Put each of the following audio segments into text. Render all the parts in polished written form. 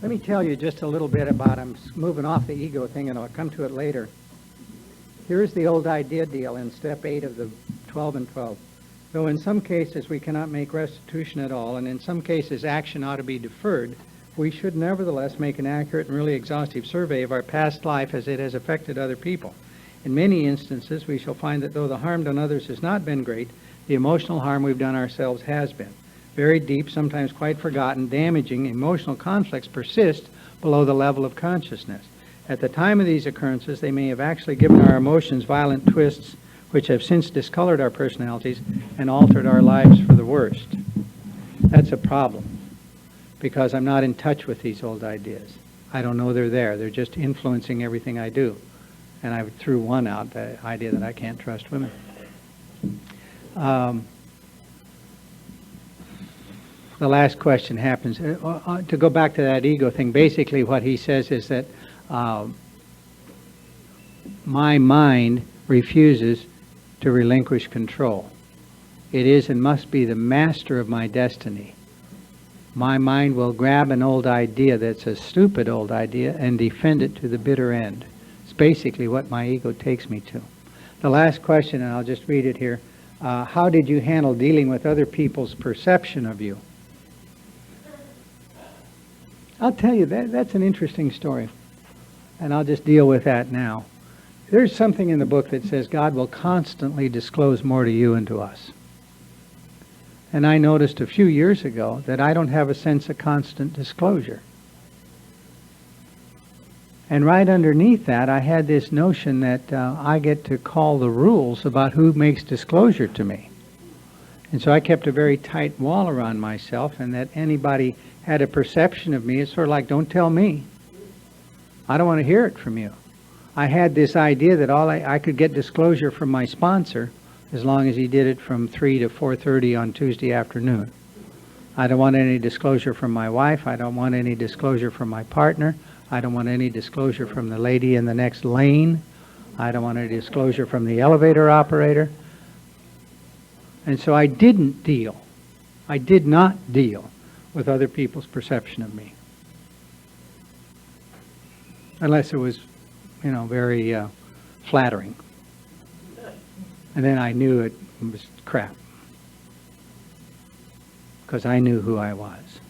Let me tell you just a little bit about, I'm moving off the ego thing and I'll come to it later. Here's the old idea deal in step 8 of the 12 and 12. Though in some cases we cannot make restitution at all, and in some cases action ought to be deferred, we should nevertheless make an accurate and really exhaustive survey of our past life as it has affected other people. In many instances, we shall find that though the harm done others has not been great, the emotional harm we've done ourselves has been. Very deep, sometimes quite forgotten, damaging emotional conflicts persist below the level of consciousness. At the time of these occurrences, they may have actually given our emotions violent twists which have since discolored our personalities and altered our lives for the worst. That's a problem, because I'm not in touch with these old ideas. I don't know they're there. They're just influencing everything I do. And I threw one out, the idea that I can't trust women. The last question happens. To go back to that ego thing, basically what he says is that my mind refuses to relinquish control. It is and must be the master of my destiny. My mind will grab an old idea that's a stupid old idea and defend it to the bitter end. It's basically what my ego takes me to. The last question, and I'll just read it here. How did you handle dealing with other people's perception of you? I'll tell you, that's an interesting story. And I'll just deal with that now. There's something in the book that says God will constantly disclose more to you and to us. And I noticed a few years ago that I don't have a sense of constant disclosure. And right underneath that, I had this notion that I get to call the rules about who makes disclosure to me. And so I kept a very tight wall around myself, and that anybody had a perception of me, it's sort of like, don't tell me. I don't want to hear it from you. I had this idea that I could get disclosure from my sponsor as long as he did it from 3 to 4:30 on Tuesday afternoon. I don't want any disclosure from my wife. I don't want any disclosure from my partner. I don't want any disclosure from the lady in the next lane. I don't want any disclosure from the elevator operator. And so I did not deal with other people's perception of me. Unless it was, very flattering. And then I knew it was crap. Because I knew who I was.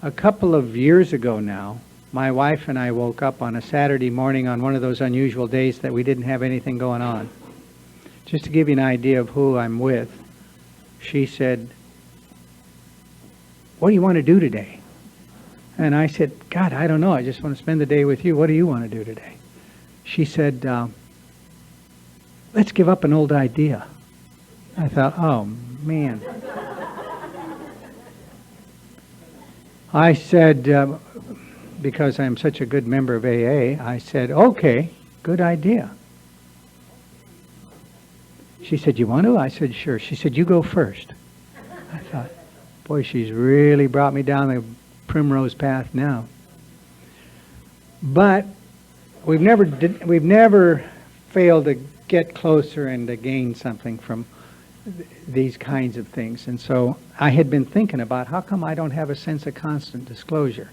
A couple of years ago now, my wife and I woke up on a Saturday morning on one of those unusual days that we didn't have anything going on. Just to give you an idea of who I'm with, she said, "What do you want to do today?" And I said, "God, I don't know. I just want to spend the day with you. What do you want to do today?" She said, "Let's give up an old idea." I thought, oh, man. I said, because I'm such a good member of AA, I said, "Okay, good idea." She said, "You want to?" I said, "Sure." She said, "You go first." I thought, boy, she's really brought me down the primrose path now. But we've never failed to get closer and to gain something from these kinds of things. And so I had been thinking about how come I don't have a sense of constant disclosure.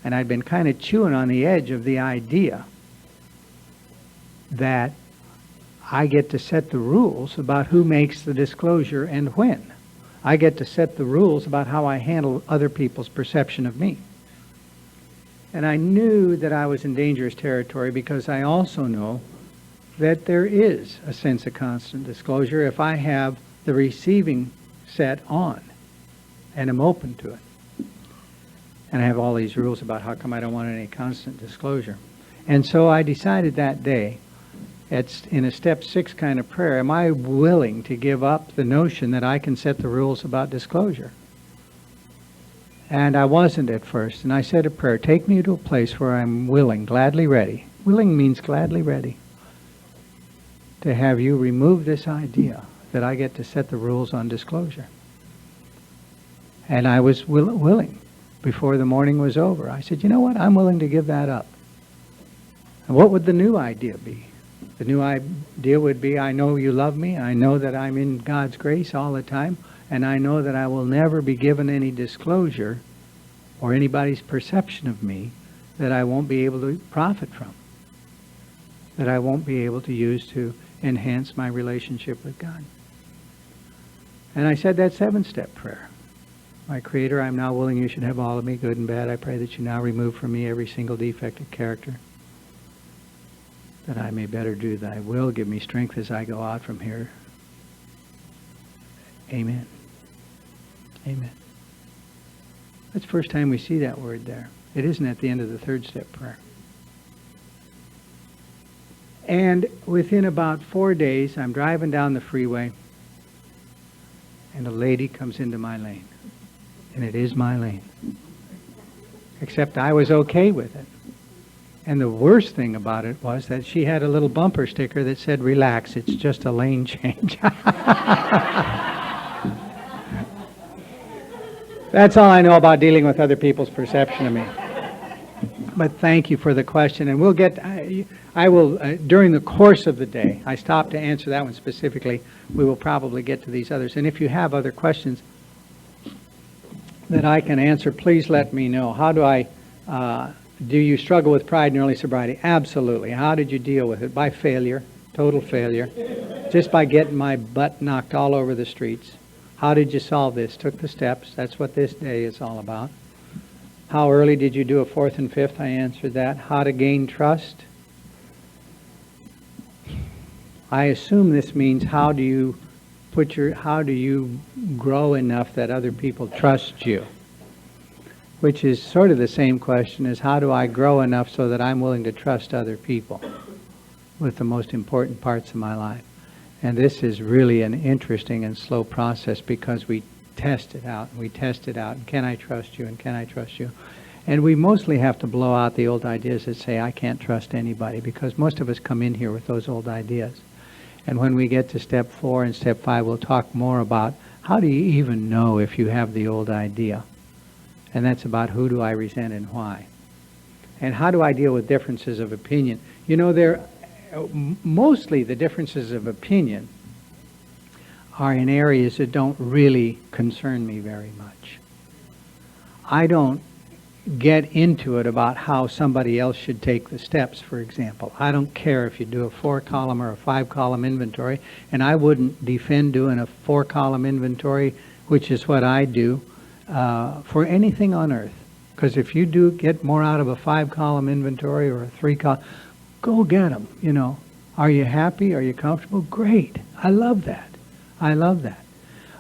And I'd been kind of chewing on the edge of the idea that I get to set the rules about who makes the disclosure and when. I get to set the rules about how I handle other people's perception of me. And I knew that I was in dangerous territory because I also know that there is a sense of constant disclosure if I have the receiving set on and am open to it. And I have all these rules about how come I don't want any constant disclosure. And so I decided that day, in a step 6 kind of prayer, am I willing to give up the notion that I can set the rules about disclosure? And I wasn't at first. And I said a prayer, take me to a place where I'm willing, gladly ready. Willing means gladly ready. To have you remove this idea that I get to set the rules on disclosure. And I was willing. Before the morning was over, I said, you know what? I'm willing to give that up. And what would the new idea be? The new idea would be, I know you love me. I know that I'm in God's grace all the time. And I know that I will never be given any disclosure or anybody's perception of me that I won't be able to profit from, that I won't be able to use to enhance my relationship with God. And I said that 7-step prayer. My Creator, I am now willing you should have all of me, good and bad. I pray that you now remove from me every single defect of character, that I may better do thy will. Give me strength as I go out from here. Amen. Amen. That's the first time we see that word there. It isn't at the end of the 3rd step prayer. And within about 4 days, I'm driving down the freeway, and a lady comes into my lane. And it is my lane. Except I was okay with it. And the worst thing about it was that she had a little bumper sticker that said, "Relax, it's just a lane change." That's all I know about dealing with other people's perception of me. But thank you for the question. And we'll get, I will, during the course of the day, I stopped to answer that one specifically. We will probably get to these others. And if you have other questions that I can answer, please let me know. How do I, do you struggle with pride in early sobriety? Absolutely. How did you deal with it? By failure, total failure. Just by getting my butt knocked all over the streets. How did you solve this? Took the steps. That's what this day is all about. How early did you do a 4th and 5th? I answered that. How to gain trust? I assume this means how do you grow enough that other people trust you? Which is sort of the same question as how do I grow enough so that I'm willing to trust other people with the most important parts of my life? And this is really an interesting and slow process because we test it out and we test it out. And can I trust you? And can I trust you? And we mostly have to blow out the old ideas that say I can't trust anybody, because most of us come in here with those old ideas. And when we get to step 4 and step 5, we'll talk more about how do you even know if you have the old idea? And that's about who do I resent and why? And how do I deal with differences of opinion? You know, mostly the differences of opinion are in areas that don't really concern me very much. I don't get into it about how somebody else should take the steps, for example. I don't care if you do a 4-column or a 5-column inventory, and I wouldn't defend doing a 4-column inventory, which is what I do, for anything on earth. Because if you do get more out of a 5-column inventory or a 3-column, go get them, you know. Are you happy? Are you comfortable? Great. I love that. I love that.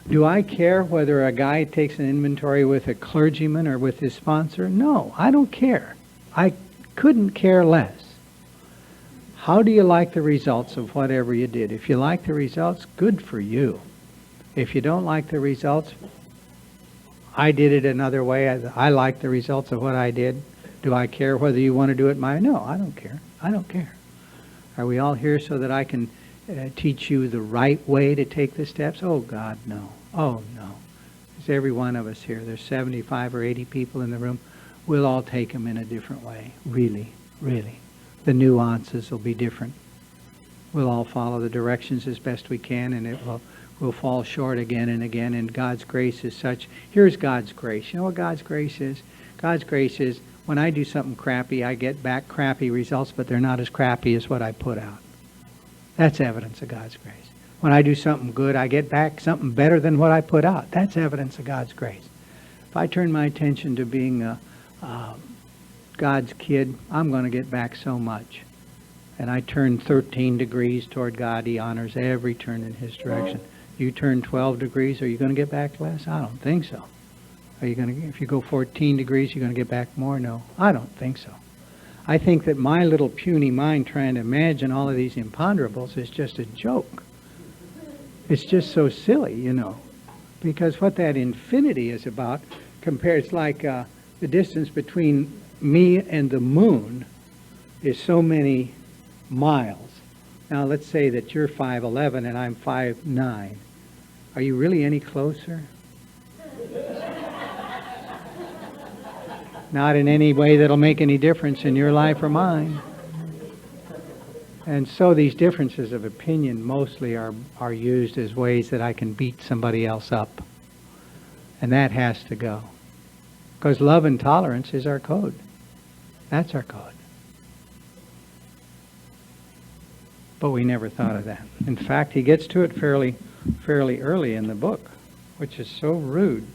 Do I care whether a guy takes an inventory with a clergyman or with his sponsor? No, I don't care. I couldn't care less. How do you like the results of whatever you did? If you like the results, good for you. If you don't like the results, I did it another way. I like the results of what I did. Do I care whether you want to do it my? No, I don't care. I don't care. Are we all here so that I can teach you the right way to take the steps? Oh, God, no. Oh, no. There's every one of us here. There's 75 or 80 people in the room. We'll all take them in a different way. Really, really. The nuances will be different. We'll all follow the directions as best we can, and we'll fall short again and again, and God's grace is such. Here's God's grace. You know what God's grace is? God's grace is when I do something crappy, I get back crappy results, but they're not as crappy as what I put out. That's evidence of God's grace. When I do something good, I get back something better than what I put out. That's evidence of God's grace. If I turn my attention to being God's kid, I'm going to get back so much. And I turn 13 degrees toward God. He honors every turn in His direction. You turn 12 degrees, are you going to get back less? I don't think so. Are you going to? If you go 14 degrees, you're going to get back more? No, I don't think so. I think that my little puny mind trying to imagine all of these imponderables is just a joke. It's just so silly, you know. Because what that infinity is about, it's like the distance between me and the moon is so many miles. Now let's say that you're 5'11" and I'm 5'9". Are you really any closer? Not in any way that'll make any difference in your life or mine. And so these differences of opinion mostly are used as ways that I can beat somebody else up. And that has to go. Because love and tolerance is our code. That's our code. But we never thought of that. In fact, he gets to it fairly early in the book, which is so rude.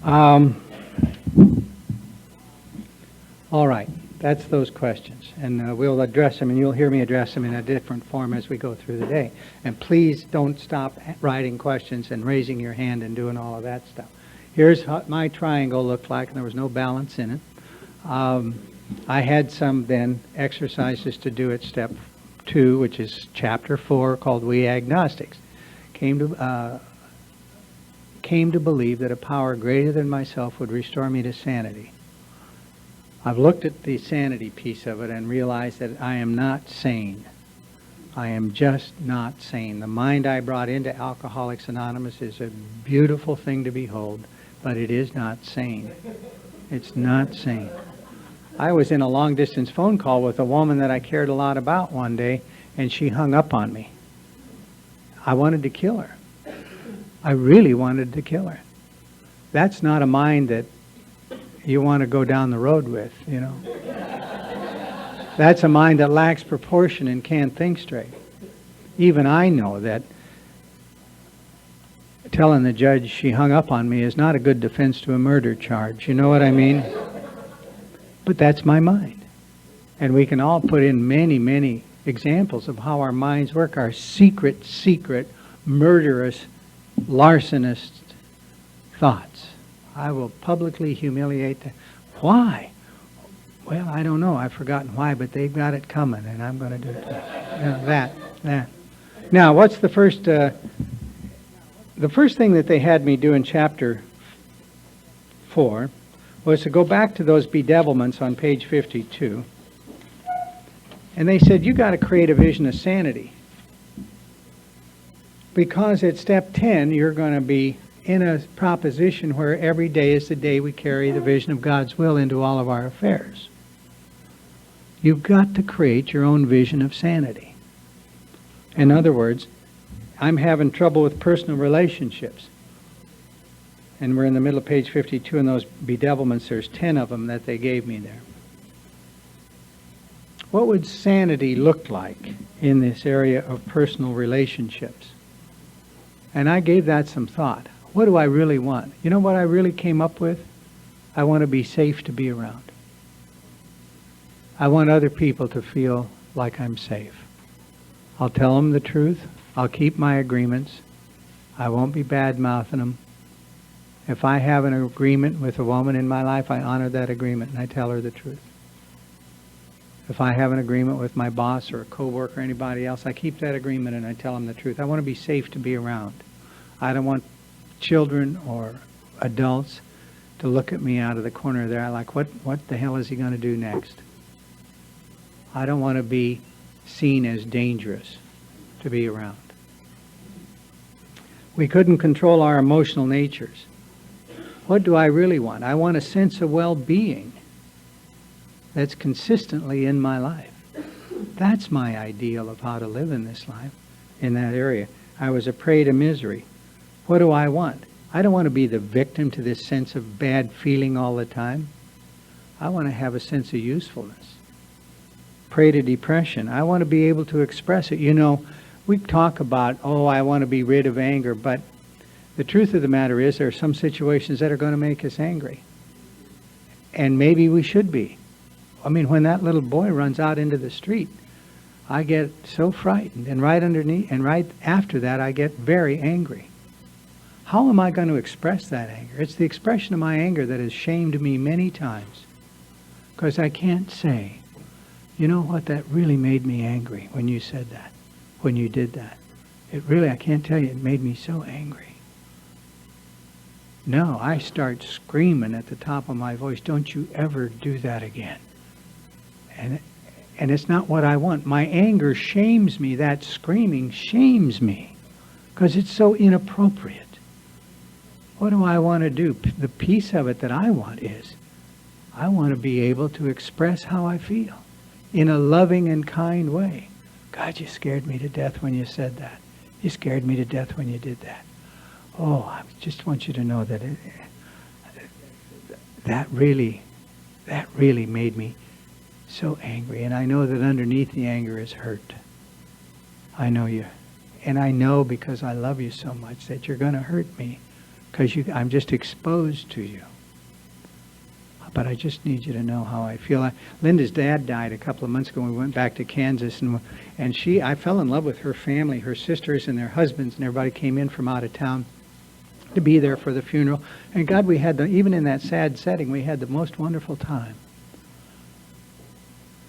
All right, that's those questions. And we'll address them, and you'll hear me address them in a different form as we go through the day. And please don't stop writing questions and raising your hand and doing all of that stuff. Here's what my triangle looked like, and there was no balance in it. I had some then exercises to do at step 2, which is chapter 4, called We Agnostics. Came to believe that a power greater than myself would restore me to sanity. I've looked at the sanity piece of it and realized that I am not sane. I am just not sane. The mind I brought into Alcoholics Anonymous is a beautiful thing to behold, but it is not sane. It's not sane. I was in a long-distance phone call with a woman that I cared a lot about one day, and she hung up on me. I wanted to kill her. I really wanted to kill her. That's not a mind that you want to go down the road with, you know. That's a mind that lacks proportion and can't think straight. Even I know that telling the judge she hung up on me is not a good defense to a murder charge. You know what I mean? But that's my mind. And we can all put in many, many examples of how our minds work, our secret, murderous, larcenous thoughts. I will publicly humiliate them. Why? Well, I don't know. I've forgotten why, but they've got it coming, and I'm going to do it. That. Now, what's the first thing that they had me do in chapter 4 was to go back to those bedevilments on page 52. And they said, you got to create a vision of sanity. Because at step 10, you're going to be in a proposition where every day is the day we carry the vision of God's will into all of our affairs. You've got to create your own vision of sanity. In other words, I'm having trouble with personal relationships. And we're in the middle of page 52, and those bedevilments, there's 10 of them that they gave me there. What would sanity look like in this area of personal relationships? And I gave that some thought. What do I really want? You know what I really came up with? I want to be safe to be around. I want other people to feel like I'm safe. I'll tell them the truth. I'll keep my agreements. I won't be bad-mouthing them. If I have an agreement with a woman in my life, I honor that agreement and I tell her the truth. If I have an agreement with my boss or a coworker or anybody else, I keep that agreement and I tell them the truth. I want to be safe to be around. I don't want children or adults to look at me out of the corner there like, what the hell is he going to do next? I don't want to be seen as dangerous to be around. We couldn't control our emotional natures. What do I really want? I want a sense of well-being that's consistently in my life. That's my ideal of how to live in this life, in that area. I was a prey to misery. What do I want? I don't want to be the victim to this sense of bad feeling all the time. I want to have a sense of usefulness. Prey to depression. I want to be able to express it. You know, we talk about, oh, I want to be rid of anger, but the truth of the matter is there are some situations that are going to make us angry. And maybe we should be. I mean, when that little boy runs out into the street, I get so frightened. And right underneath, and right after that, I get very angry. How am I going to express that anger? It's the expression of my anger that has shamed me many times. Because I can't say, you know what, that really made me angry when you said that, when you did that. It really, I can't tell you, it made me so angry. No, I start screaming at the top of my voice, don't you ever do that again. And it's not what I want. My anger shames me. That screaming shames me because it's so inappropriate. What do I want to do? The piece of it that I want is I want to be able to express how I feel in a loving and kind way. God, you scared me to death when you said that. You scared me to death when you did that. Oh, I just want you to know that that really made me so angry. And I know that underneath the anger is hurt. I know you. And I know because I love you so much that you're going to hurt me because I'm just exposed to you. But I just need you to know how I feel. Linda's dad died a couple of months ago. We went back to Kansas, and I fell in love with her family, her sisters and their husbands, and everybody came in from out of town to be there for the funeral. And God, we had even in that sad setting, we had the most wonderful time.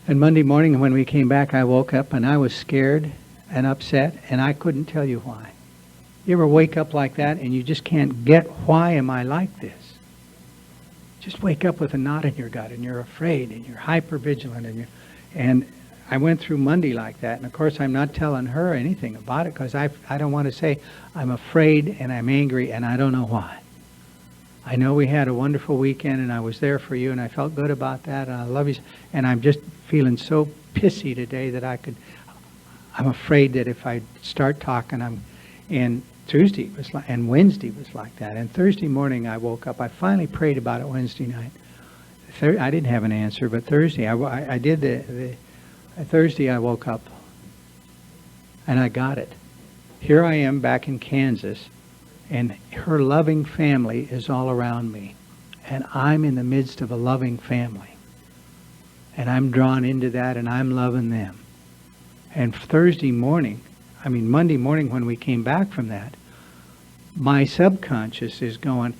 And Monday morning when we came back, I woke up and I was scared and upset, and I couldn't tell you why. You ever wake up like that and you just can't get, why am I like this? Just wake up with a knot in your gut, and you're afraid, and you're hyper-vigilant, and I went through Monday like that, and of course I'm not telling her anything about it, because I don't want to say I'm afraid, and I'm angry, and I don't know why. I know we had a wonderful weekend, and I was there for you, and I felt good about that, and I love you, and I'm just feeling so pissy today that I'm afraid that if I start talking, and Tuesday was like, and Wednesday was like that. And Thursday morning I woke up. I finally prayed about it Wednesday night. I didn't have an answer, but Thursday I did Thursday I woke up and I got it. Here I am back in Kansas, and her loving family is all around me, and I'm in the midst of a loving family, and I'm drawn into that, and I'm loving them. And Monday morning when we came back from that, my subconscious is going,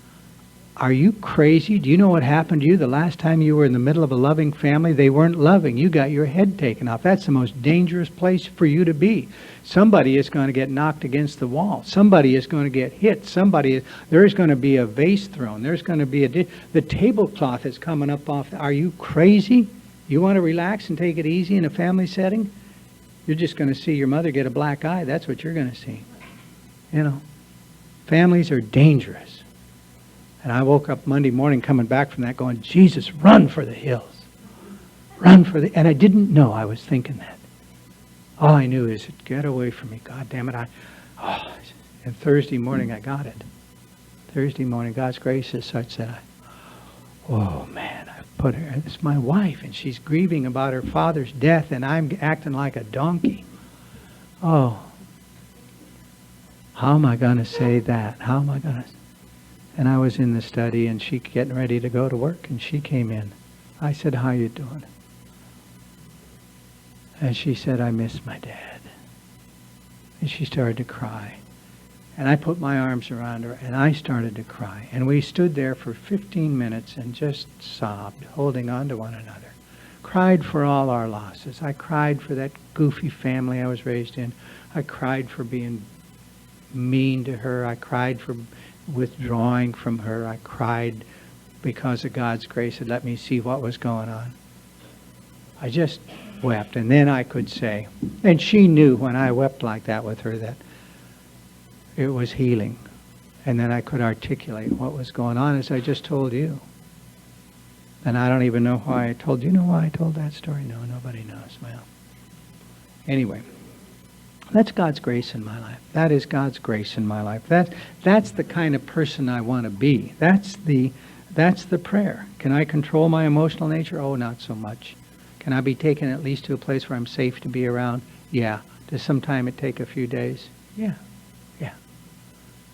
are you crazy? Do you know what happened to you the last time you were in the middle of a loving family? They weren't loving. You got your head taken off. That's the most dangerous place for you to be. Somebody is going to get knocked against the wall. Somebody is going to get hit. There's going to be a vase thrown. There's going to be the tablecloth is coming up off. Are you crazy? You want to relax and take it easy in a family setting? You're just going to see your mother get a black eye. That's what you're going to see. Families are dangerous. And I woke up Monday morning coming back from that going, Jesus, run for the hills. And I didn't know I was thinking that. All I knew is, get away from me. God damn it. And Thursday morning I got it. Thursday morning, God's grace is such that oh man, it's my wife, and she's grieving about her father's death, and I'm acting like a donkey. Oh, how am I going to say that? How am I going to? And I was in the study, and she getting ready to go to work, and she came in. I said, how you doing? And she said, I miss my dad. And she started to cry. And I put my arms around her, and I started to cry. And we stood there for 15 minutes and just sobbed, holding on to one another. Cried for all our losses. I cried for that goofy family I was raised in. I cried for being mean to her. I cried for withdrawing from her. I cried because of God's grace had let me see what was going on. I just wept. And then I could say, and she knew when I wept like that with her that it was healing. And then I could articulate what was going on as I just told you. And I don't even know why I told you. You know why I told that story? No, nobody knows. Well, anyway, that's God's grace in my life. That is God's grace in my life. That's the kind of person I want to be. That's the prayer. Can I control my emotional nature? Oh, not so much. Can I be taken at least to a place where I'm safe to be around? Yeah. Does sometime it take a few days? Yeah.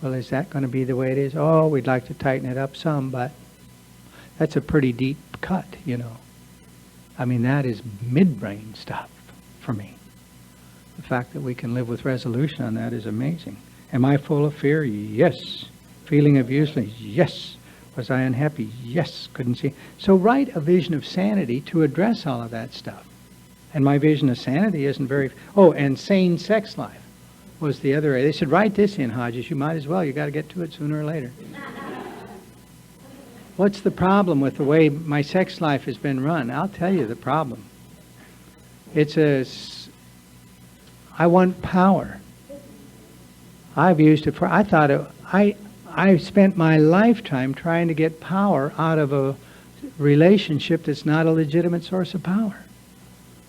Well, is that going to be the way it is? Oh, we'd like to tighten it up some, but that's a pretty deep cut, I mean, that is midbrain stuff for me. The fact that we can live with resolution on that is amazing. Am I full of fear? Yes. Feeling of uselessness? Yes. Was I unhappy? Yes. Couldn't see. So write a vision of sanity to address all of that stuff. And my vision of sanity isn't very... Oh, and sane sex life was the other. They said, write this in, Hodges. You might as well. You got to get to it sooner or later. What's the problem with the way my sex life has been run? I'll tell you the problem. I want power. I've used it for... I spent my lifetime trying to get power out of a relationship that's not a legitimate source of power.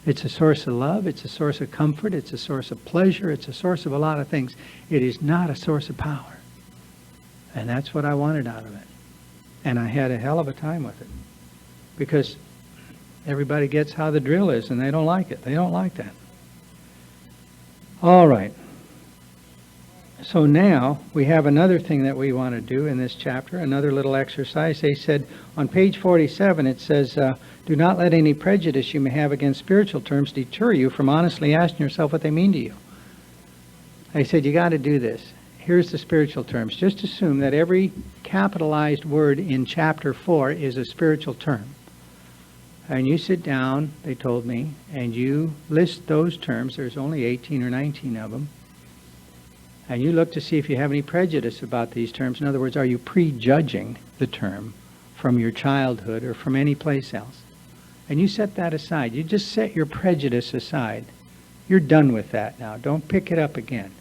It's a source of love, it's a source of comfort, it's a source of pleasure, it's a source of a lot of things. It is not a source of power. And that's what I wanted out of it. And I had a hell of a time with it. Because everybody gets how the drill is, and they don't like it. They don't like that. All right. So now we have another thing that we want to do in this chapter, another little exercise. They said on page 47, it says, do not let any prejudice you may have against spiritual terms deter you from honestly asking yourself what they mean to you. I said, you got to do this. Here's the spiritual terms. Just assume that every capitalized word in chapter 4 is a spiritual term. And you sit down, they told me, and you list those terms. There's only 18 or 19 of them. And you look to see if you have any prejudice about these terms. In other words, are you prejudging the term from your childhood or from any place else? And you set that aside. You just set your prejudice aside. You're done with that now. Don't pick it up again.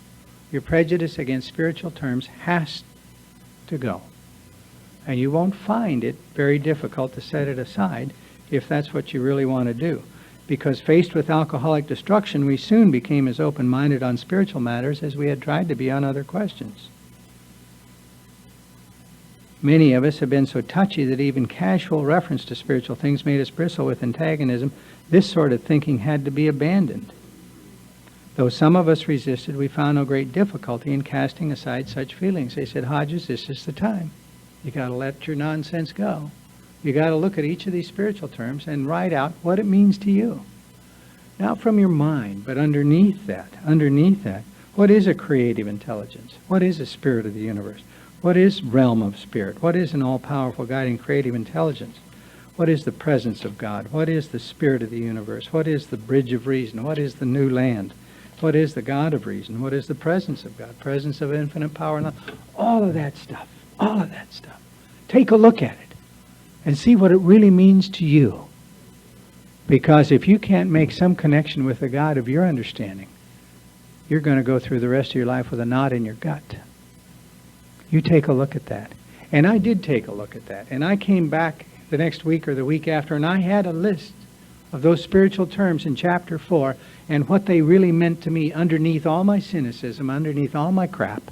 Your prejudice against spiritual terms has to go. And you won't find it very difficult to set it aside if that's what you really want to do. Because faced with alcoholic destruction, we soon became as open-minded on spiritual matters as we had tried to be on other questions. Many of us have been so touchy that even casual reference to spiritual things made us bristle with antagonism. This sort of thinking had to be abandoned. Though some of us resisted, we found no great difficulty in casting aside such feelings. They said, Hodges, this is the time. You got to let your nonsense go. You got to look at each of these spiritual terms and write out what it means to you. Not from your mind, but underneath that, what is a creative intelligence? What is a spirit of the universe? What is realm of spirit? What is an all-powerful guiding creative intelligence? What is the presence of God? What is the spirit of the universe? What is the bridge of reason? What is the new land? What is the God of reason? What is the presence of God? Presence of infinite power and love. All of that stuff. All of that stuff. Take a look at it and see what it really means to you. Because if you can't make some connection with the God of your understanding, you're going to go through the rest of your life with a knot in your gut. You take a look at that. And I did take a look at that. And I came back the next week or the week after, and I had a list of those spiritual terms in chapter 4 and what they really meant to me underneath all my cynicism, underneath all my crap.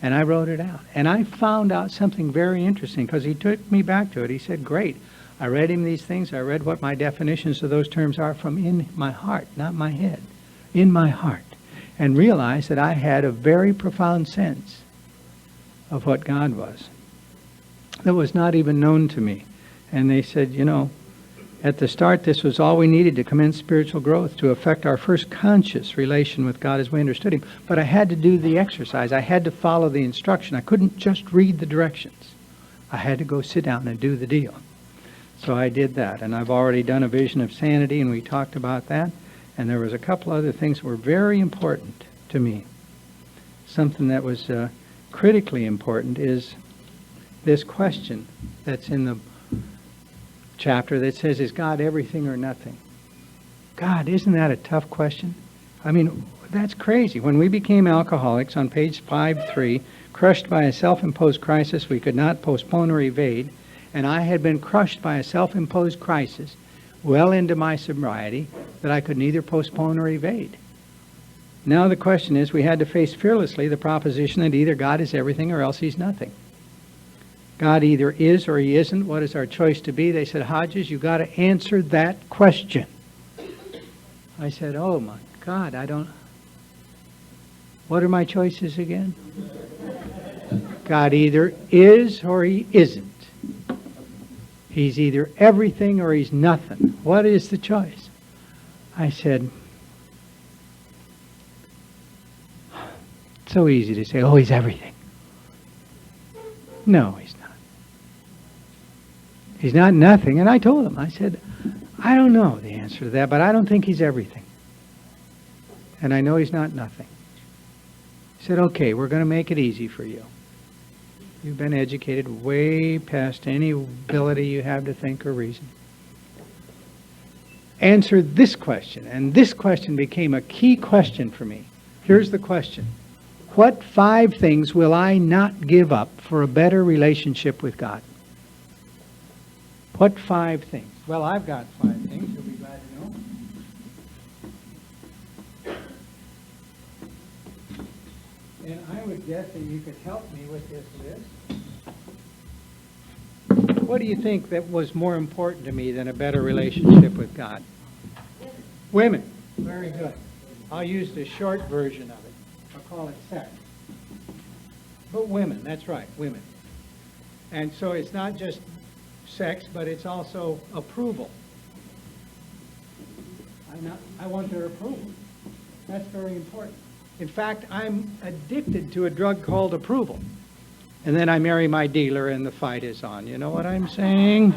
And I wrote it out. And I found out something very interesting because he took me back to it. He said, great. I read him these things. I read what my definitions of those terms are from in my heart, not my head, in my heart. And realized that I had a very profound sense of what God was that was not even known to me. And they said, you know, at the start, this was all we needed to commence spiritual growth, to affect our first conscious relation with God as we understood Him. But I had to do the exercise. I had to follow the instruction. I couldn't just read the directions. I had to go sit down and do the deal. So I did that. And I've already done a vision of sanity, and we talked about that. And there was a couple other things that were very important to me. Something that was critically important is this question that's in the chapter that says, is God everything or nothing? God, isn't that a tough question? I mean, that's crazy. When we became alcoholics on page 5.3, crushed by a self-imposed crisis we could not postpone or evade, and I had been crushed by a self-imposed crisis well into my sobriety that I could neither postpone or evade. Now the question is, we had to face fearlessly the proposition that either God is everything or else He's nothing. God either is or He isn't. What is our choice to be? They said, Hodges, you got to answer that question. I said, oh my God, I don't... What are my choices again? God either is or He isn't. He's either everything or He's nothing. What is the choice? I said, it's so easy to say, oh, He's everything. No, He's not. He's not nothing. And I told him, I said, I don't know the answer to that, but I don't think He's everything. And I know He's not nothing. He said, okay, we're going to make it easy for you. You've been educated way past any ability you have to think or reason. Answer this question. And this question became a key question for me. Here's the question. What 5 things will I not give up for a better relationship with God? What 5 things? Well, I've got 5 things. You'll be glad to know. And I would guess that you could help me with this list. What do you think that was more important to me than a better relationship with God? Women. Very good. I'll use the short version of it. I'll call it sex. But women, that's right, women. And so it's not just sex, but it's also approval. I want their approval. That's very important. In fact, I'm addicted to a drug called approval. And then I marry my dealer and the fight is on. You know what I'm saying?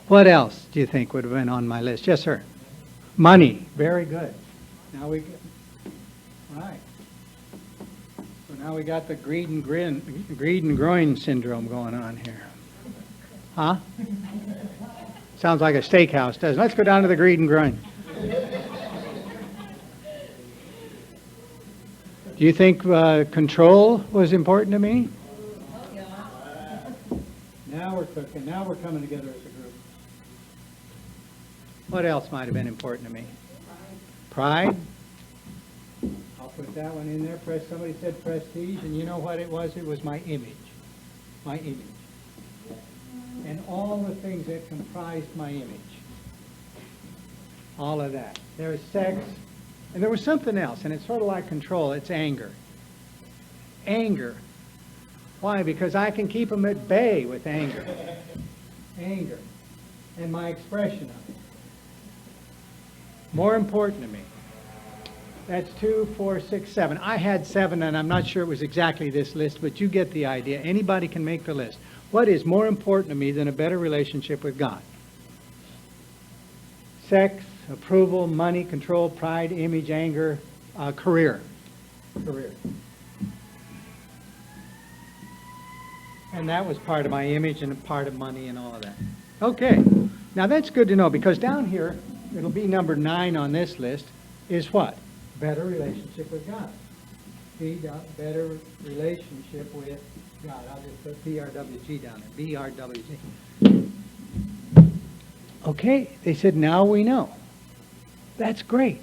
What else do you think would have been on my list? Yes, sir. Money. Very good. Now we get, right. So now we got the greed and groin syndrome going on here. Huh? Sounds like a steakhouse, doesn't it? Let's go down to the greed and groin. Do you think control was important to me? Now we're cooking. Now we're coming together as a group. What else might have been important to me? Pride. I'll put that one in there. Somebody said prestige, and you know what it was? It was my image. My image. And all the things that comprised my image. All of that. There's sex. And there was something else, and it's sort of like control. It's anger. Anger. Why? Because I can keep them at bay with anger. Anger. And my expression of it. More important to me. That's 2, 4, 6, 7. I had 7, and I'm not sure it was exactly this list, but you get the idea. Anybody can make the list. What is more important to me than a better relationship with God? Sex, approval, money, control, pride, image, anger, career. Career. And that was part of my image and part of money and all of that. Okay. Now that's good to know, because down here, it'll be number 9 on this list, is what? Better relationship with God. Better relationship with God. I'll just put BRWG down there. BRWG. Okay, they said, now we know. That's great.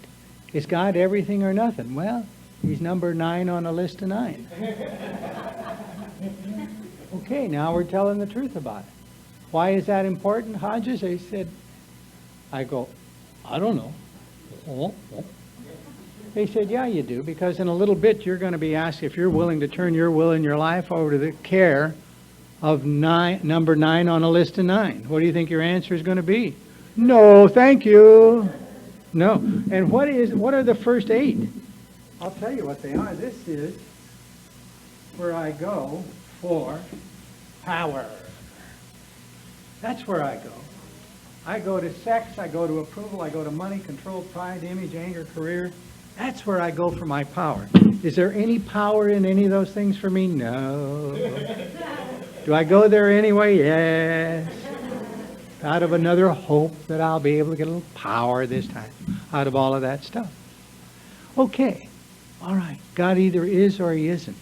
Is God everything or nothing? Well, he's number 9 on a list of 9. Okay, now we're telling the truth about it. Why is that important, Hodges? They said, I go, I don't know. Oh. They said, yeah, you do, because in a little bit you're going to be asked if you're willing to turn your will and your life over to the care of number 9 on a list of 9. What do you think your answer is going to be? No, thank you. No. And what are the first 8? I'll tell you what they are. This is where I go for power. That's where I go. I go to sex, I go to approval, I go to money, control, pride, image, anger, career. That's where I go for my power. Is there any power in any of those things for me? No. Do I go there anyway? Yes. Out of another hope that I'll be able to get a little power this time out of all of that stuff. Okay. All right. God either is or he isn't.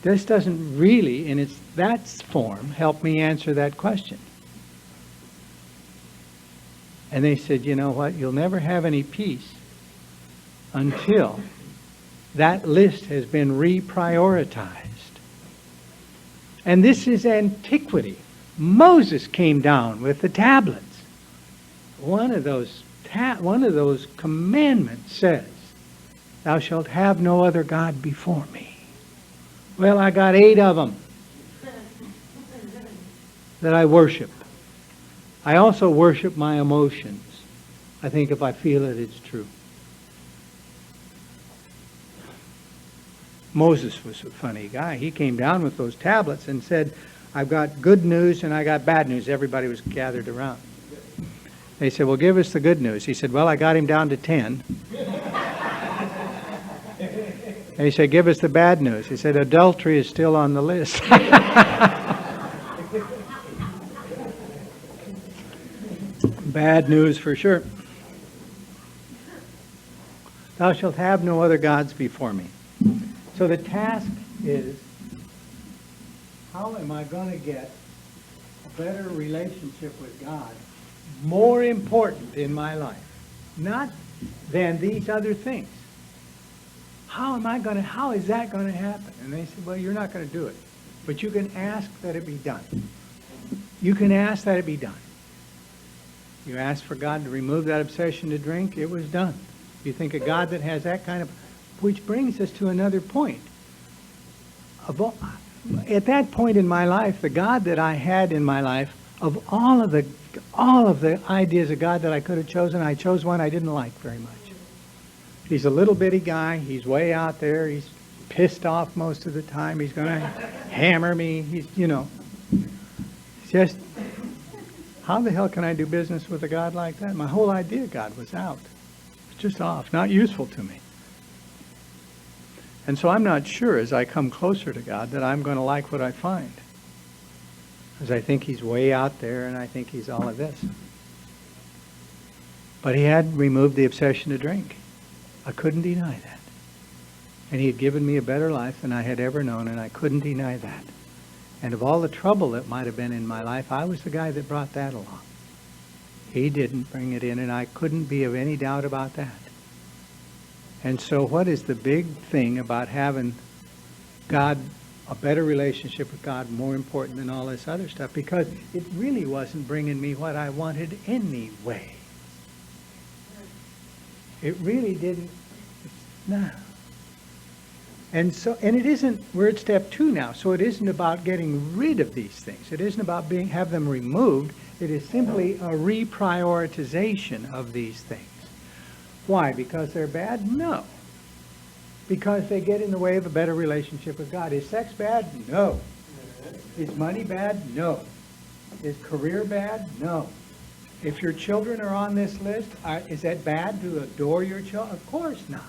This doesn't really, in that form, help me answer that question. And they said, you know what? You'll never have any peace until that list has been reprioritized. And this is antiquity. Moses came down with the tablets. One of those commandments says, thou shalt have no other God before me. Well, I got 8 of them that I worship. I also worship my emotions. I think if I feel it, it's true. Moses was a funny guy. He came down with those tablets and said, I've got good news and I got bad news. Everybody was gathered around. They said, well, give us the good news. He said, well, I got him down to 10. And he said, give us the bad news. He said, adultery is still on the list. Bad news for sure. Thou shalt have no other gods before me. So the task is, how am I going to get a better relationship with God more important in my life? Not than these other things. how is that going to happen? And they said, well, you're not going to do it. But you can ask that it be done. You can ask that it be done. You ask for God to remove that obsession to drink, it was done. You think a God that has that kind of, which brings us to another point. At that point in my life, the God that I had in my life, of all of the ideas of God that I could have chosen, I chose one I didn't like very much. He's a little bitty guy. He's way out there. He's pissed off most of the time. He's going to hammer me. He's, just, how the hell can I do business with a God like that? My whole idea of God was out. It's just off, not useful to me. And so I'm not sure as I come closer to God that I'm going to like what I find. Because I think he's way out there and I think he's all of this. But he had removed the obsession to drink. I couldn't deny that. And he had given me a better life than I had ever known, and I couldn't deny that. And of all the trouble that might have been in my life, I was the guy that brought that along. He didn't bring it in, and I couldn't be of any doubt about that. And so what is the big thing about having God, a better relationship with God, more important than all this other stuff? Because it really wasn't bringing me what I wanted anyway. It really didn't. No. And it isn't, we're at step 2 now, so it isn't about getting rid of these things. It isn't about have them removed. It is simply a reprioritization of these things. Why? Because they're bad? No. Because they get in the way of a better relationship with God. Is sex bad? No. Is money bad? No. Is career bad? No. If your children are on this list, is that bad to adore your children? Of course not.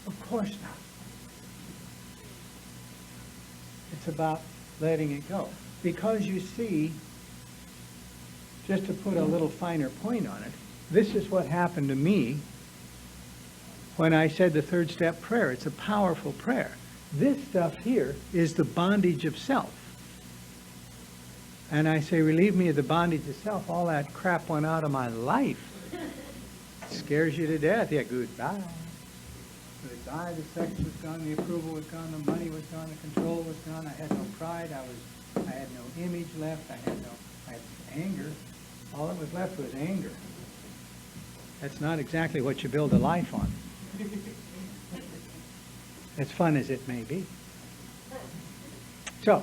Of course not. It's about letting it go. Because you see, just to put a little finer point on it, this is what happened to me when I said the 3rd step prayer. It's a powerful prayer. This stuff here is the bondage of self. And I say, relieve me of the bondage of self. All that crap went out of my life. It scares you to death. Yeah, goodbye. Goodbye. The sex was gone. The approval was gone. The money was gone. The control was gone. I had no pride. I had no image left. I had anger. All that was left was anger. That's not exactly what you build a life on. As fun as it may be. So,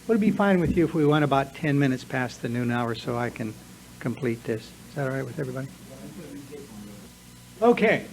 would it be fine with you if we went about 10 minutes past the noon hour so I can complete this? Is that all right with everybody? Okay.